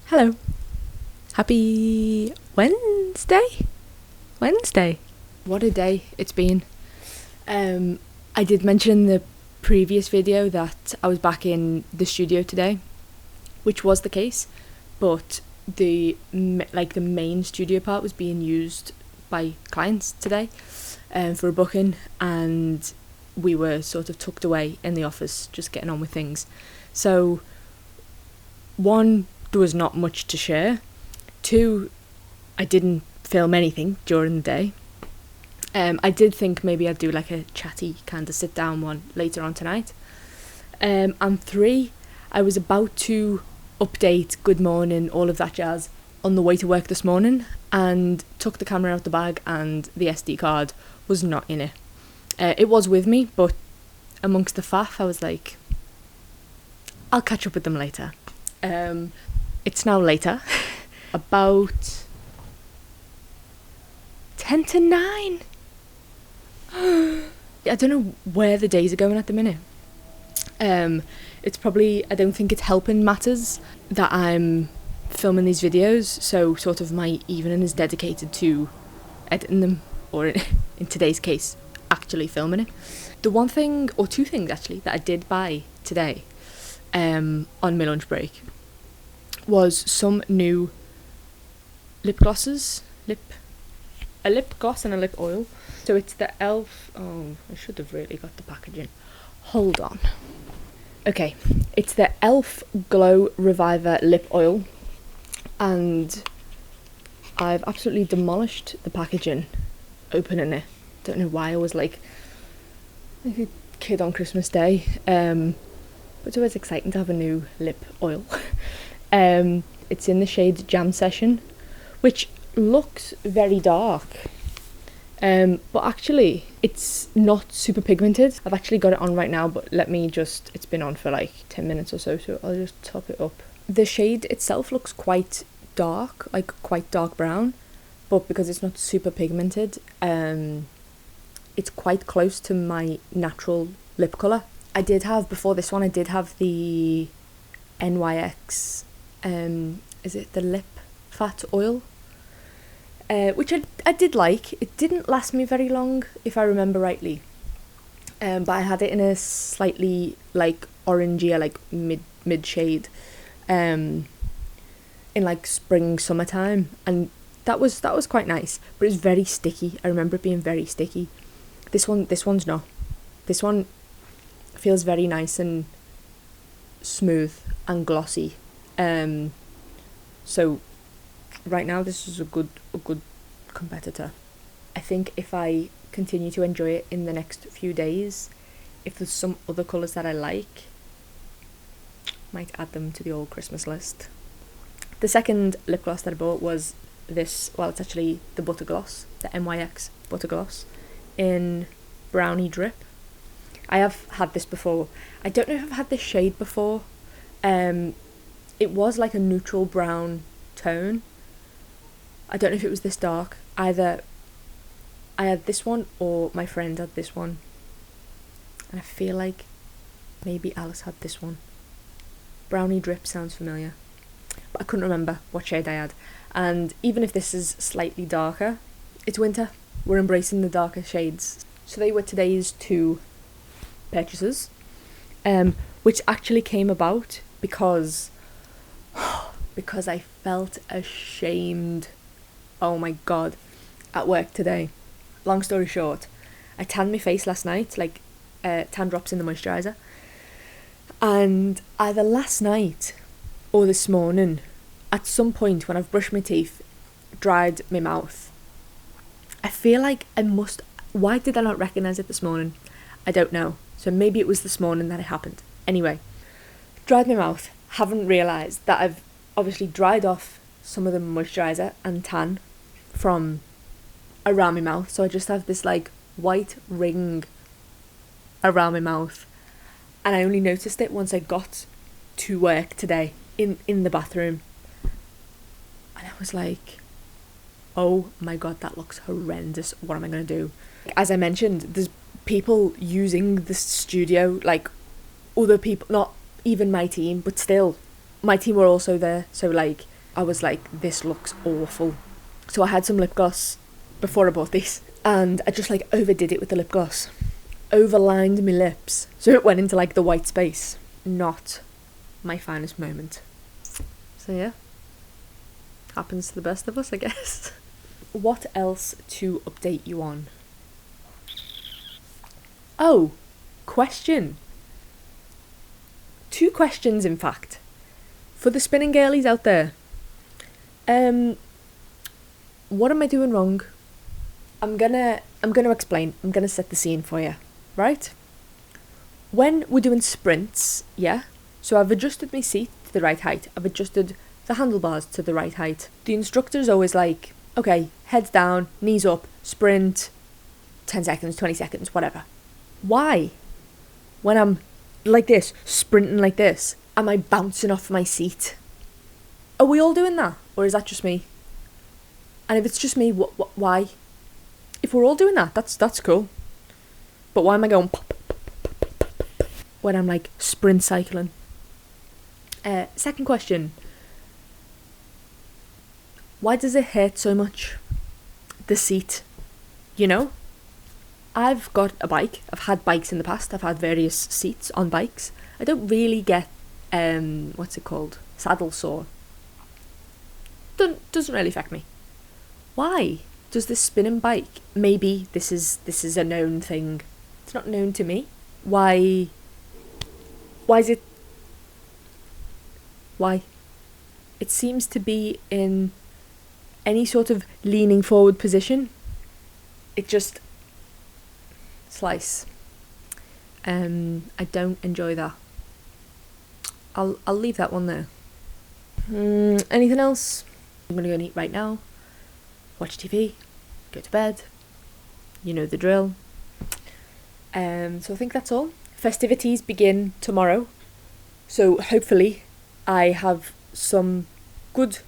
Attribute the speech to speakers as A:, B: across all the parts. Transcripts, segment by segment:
A: Hello. Happy Wednesday? What a day it's been. I did mention in the previous video that I was back in the studio today, which was the case, but the main studio part was being used by clients today for a booking, and we were sort of tucked away in the office just getting on with things. So one, there was not much to share. Two, I didn't film anything during the day. I did think maybe I'd do like a chatty kind of sit down one later on tonight. And three, I was about to update good morning, all of that jazz, on the way to work this morning, and took the camera out the bag and the SD card was not in it. It was with me, but amongst the faff I was like, I'll catch up with them later. It's now later, about 10 to 9. I don't know where the days are going at the minute. It's probably, I don't think it's helping matters that I'm filming these videos, so sort of my evening is dedicated to editing them, or in today's case, actually filming it. The one thing, or two things actually, that I did buy today on my lunch break was some new lip glosses, a lip gloss and a lip oil. So it's the Elf, I should have really got the packaging. Hold on. Okay, it's the Elf Glow Reviver Lip Oil, and I've absolutely demolished the packaging opening it. Don't know why I was like a kid on Christmas Day, but it's always exciting to have a new lip oil. It's in the shade Jam Session, which looks very dark, but actually it's not super pigmented. I've actually got it on right now, but it's been on for like 10 minutes or so I'll just top it up. The shade itself looks quite dark, like quite dark brown, but because it's not super pigmented, it's quite close to my natural lip colour. Before this one, I did have the NYX, is it the lip fat oil? Which I did like. It didn't last me very long, if I remember rightly. But I had it in a slightly like orangey, like mid shade, in like spring summertime, and that was quite nice. But it's very sticky. I remember it being very sticky. This one's not. This one feels very nice and smooth and glossy. So right now this is a good competitor. I think if I continue to enjoy it in the next few days, if there's some other colours that I like, might add them to the old Christmas list. The second lip gloss that I bought was this, well, it's actually the butter gloss, the NYX butter gloss in Brownie Drip. I have had this before. I don't know if I've had this shade before. It was like a neutral brown tone. I don't know if it was this dark. Either I had this one or my friend had this one. And I feel like maybe Alice had this one. Brownie Drip sounds familiar, but I couldn't remember what shade I had. And even if this is slightly darker, it's winter. We're embracing the darker shades. So they were today's two purchases, which actually came about because I felt ashamed, oh my god, at work today. Long story short, I tanned my face last night, like tan drops in the moisturiser, and either last night or this morning, at some point when I've brushed my teeth, dried my mouth, I feel like why did I not recognise it this morning? I don't know. So maybe it was this morning that it happened. Anyway, dried my mouth, haven't realised that I've obviously dried off some of the moisturiser and tan from around my mouth, so I just have this like white ring around my mouth, and I only noticed it once I got to work today in the bathroom, and I was like, oh my god, that looks horrendous. What am I going to do? As I mentioned, there's people using the studio, like other people, not even my team, but still my team were also there, so like I was like, this looks awful. So I had some lip gloss before I bought these, and I just like overdid it with the lip gloss. Overlined my lips, so it went into like the white space. Not my finest moment. So yeah, happens to the best of us, I guess. What else to update you on? Oh, question. 2 questions, in fact, for the spinning girlies out there. What am I doing wrong? I'm gonna explain. I'm gonna set the scene for you, right? When we're doing sprints, yeah, so I've adjusted my seat to the right height. I've adjusted the handlebars to the right height. The instructor's always like, okay, heads down, knees up, sprint, 10 seconds, 20 seconds, whatever. Why? When I'm like this, sprinting like this, am I bouncing off my seat? Are we all doing that? Or is that just me? And if it's just me, why? If we're all doing that, that's cool. But why am I going pop, pop, pop, pop, pop, when I'm like sprint cycling? Second question. Why does it hurt so much? The seat. You know? I've got a bike. I've had bikes in the past. I've had various seats on bikes. I don't really get, what's it called? Saddle sore. Doesn't really affect me. Why does this spinning bike? Maybe this is a known thing. It's not known to me. Why is it? Why? It seems to be in any sort of leaning forward position. It just slice. I don't enjoy that. I'll leave that one there. Anything else? I'm gonna go and eat right now. Watch TV. Go to bed. You know the drill. So I think that's all. Festivities begin tomorrow. So hopefully I have some good,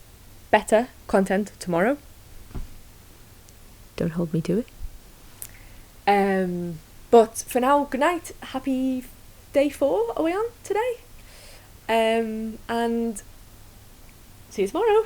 A: better content tomorrow. Don't hold me to it. But for now, good night. Happy day 4 are we on today? And see you tomorrow.